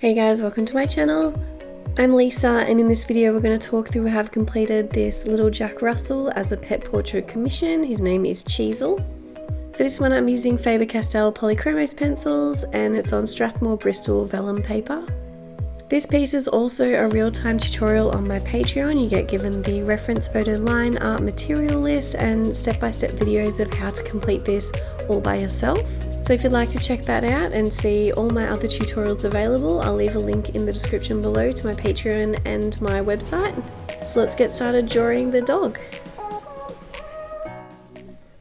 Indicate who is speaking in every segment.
Speaker 1: Hey guys, welcome to my channel. I'm Lisa, and in this video we're going to talk through how I've completed this little Jack Russell as a pet portrait commission. His name is Cheezel. For this one I'm using Faber-Castell Polychromos pencils and it's on Strathmore Bristol vellum paper. This piece is also a real-time tutorial on my Patreon. You get given the reference photo line art material list and step-by-step videos of how to complete this all by yourself. So if you'd like to check that out and see all my other tutorials available, I'll leave a link in the description below to my Patreon and my website. So let's get started drawing the dog.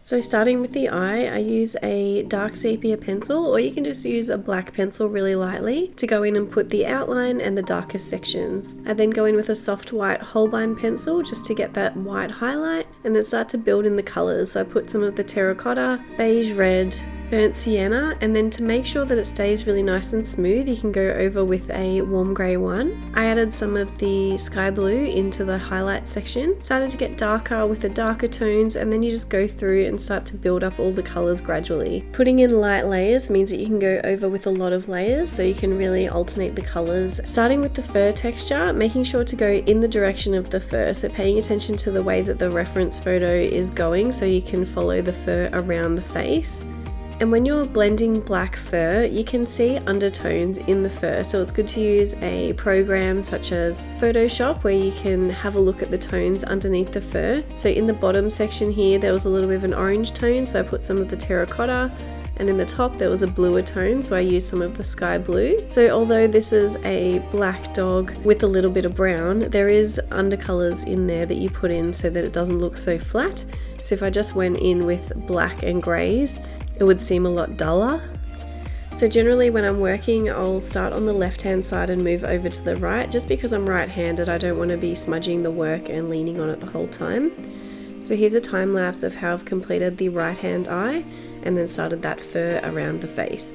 Speaker 1: So starting with the eye, I use a dark sepia pencil, or you can just use a black pencil really lightly to go in and put the outline and the darkest sections. I then go in with a soft white Holbein pencil just to get that white highlight and then start to build in the colours. So I put some of the terracotta, beige red, burnt sienna, and then to make sure that it stays really nice and smooth you can go over with a warm grey one. I added some of the sky blue into the highlight section, started to get darker with the darker tones, and then you just go through and start to build up all the colours gradually. Putting in light layers means that you can go over with a lot of layers, so you can really alternate the colours. Starting with the fur texture, making sure to go in the direction of the fur, so paying attention to the way that the reference photo is going so you can follow the fur around the face. And when you're blending black fur, you can see undertones in the fur, so it's good to use a program such as Photoshop where you can have a look at the tones underneath the fur. So in the bottom section here there was a little bit of an orange tone, so I put some of the terracotta, and in the top there was a bluer tone, so I used some of the sky blue. So although this is a black dog with a little bit of brown, there is undercolors in there that you put in so that it doesn't look so flat. So if I just went in with black and greys, it would seem a lot duller. So generally when I'm working, I'll start on the left hand side and move over to the right. Just because I'm right-handed, I don't want to be smudging the work and leaning on it the whole time. So here's a time lapse of how I've completed the right hand eye and then started that fur around the face.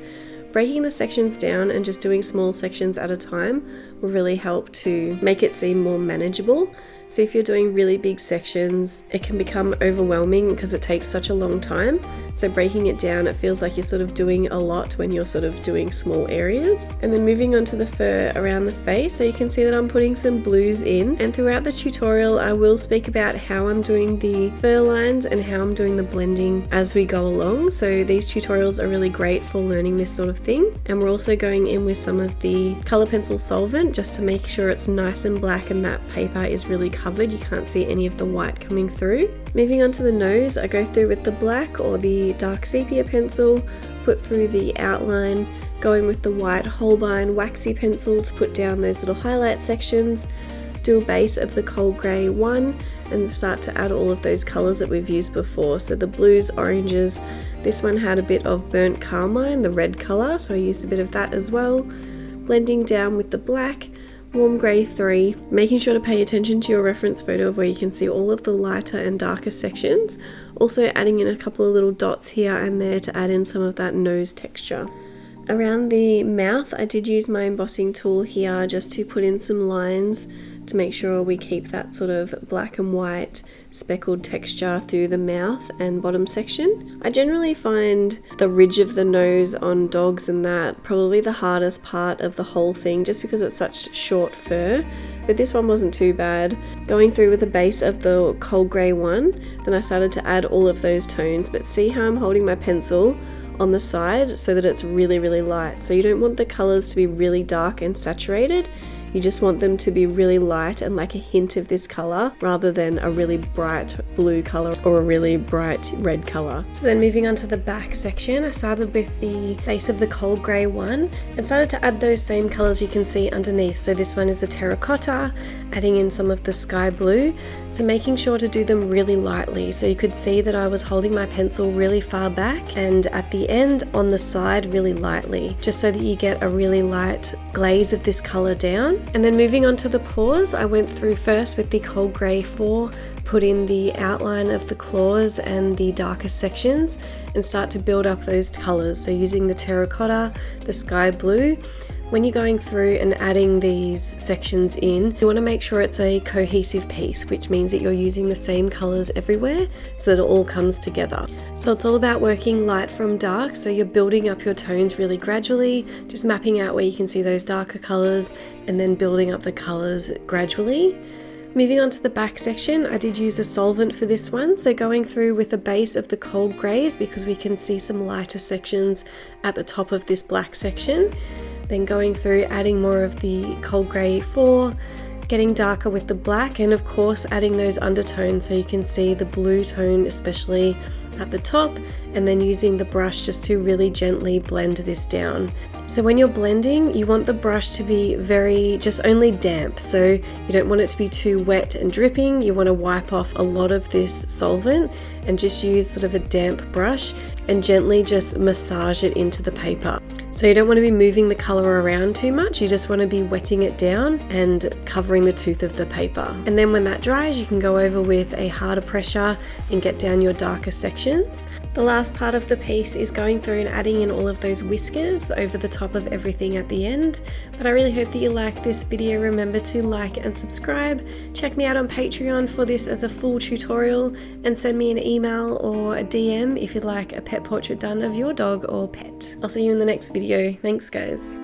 Speaker 1: Breaking the sections down and just doing small sections at a time will really help to make it seem more manageable. So if you're doing really big sections, it can become overwhelming because it takes such a long time. So breaking it down, it feels like you're sort of doing a lot when you're sort of doing small areas. And then moving on to the fur around the face, so you can see that I'm putting some blues in. And throughout the tutorial, I will speak about how I'm doing the fur lines and how I'm doing the blending as we go along. So these tutorials are really great for learning this sort of thing. And we're also going in with some of the colour pencil solvent just to make sure it's nice and black and that paper is really covered, you can't see any of the white coming through. Moving on to the nose, I go through with the black or the dark sepia pencil, put through the outline, going with the white Holbein waxy pencil to put down those little highlight sections, do a base of the cold grey one, and start to add all of those colours that we've used before. So the blues, oranges, this one had a bit of burnt carmine, the red colour, so I used a bit of that as well. Blending down with the black, warm grey 3, making sure to pay attention to your reference photo of where you can see all of the lighter and darker sections. Also adding in a couple of little dots here and there to add in some of that nose texture. Around the mouth, I did use my embossing tool here just to put in some lines to make sure we keep that sort of black and white speckled texture through the mouth and bottom section. I generally find the ridge of the nose on dogs and that probably the hardest part of the whole thing just because it's such short fur, but this one wasn't too bad. Going through with the base of the cold grey one, then I started to add all of those tones, but see how I'm holding my pencil on the side so that it's really light. So you don't want the colours to be really dark and saturated. You just want them to be really light and like a hint of this colour rather than a really bright blue colour or a really bright red colour. So then moving on to the back section, I started with the base of the cold grey one and started to add those same colours you can see underneath. So this one is the terracotta, adding in some of the sky blue. So making sure to do them really lightly. So you could see that I was holding my pencil really far back and at the end on the side really lightly, just so that you get a really light glaze of this colour down. And then moving on to the paws, I went through first with the cold grey 4, put in the outline of the claws and the darkest sections and start to build up those colours. So using the terracotta, the sky blue, when you're going through and adding these sections in, you want to make sure it's a cohesive piece, which means that you're using the same colors everywhere so that it all comes together. So it's all about working light from dark, so you're building up your tones really gradually, just mapping out where you can see those darker colors and then building up the colors gradually. Moving on to the back section, I did use a solvent for this one, so going through with the base of the cold greys because we can see some lighter sections at the top of this black section. Then going through adding more of the cold grey 4, getting darker with the black, and of course adding those undertones so you can see the blue tone especially at the top, and then using the brush just to really gently blend this down. So when you're blending, you want the brush to be just only damp, so you don't want it to be too wet and dripping. You want to wipe off a lot of this solvent and just use sort of a damp brush and gently just massage it into the paper. So you don't want to be moving the color around too much, you just want to be wetting it down and covering the tooth of the paper. And then when that dries, you can go over with a harder pressure and get down your darker sections. The last part of the piece is going through and adding in all of those whiskers over the top of everything at the end. But I really hope that you like this video. Remember to like and subscribe. Check me out on Patreon for this as a full tutorial, and send me an email or a DM if you'd like a pet portrait done of your dog or pet. I'll see you in the next video. Thanks guys.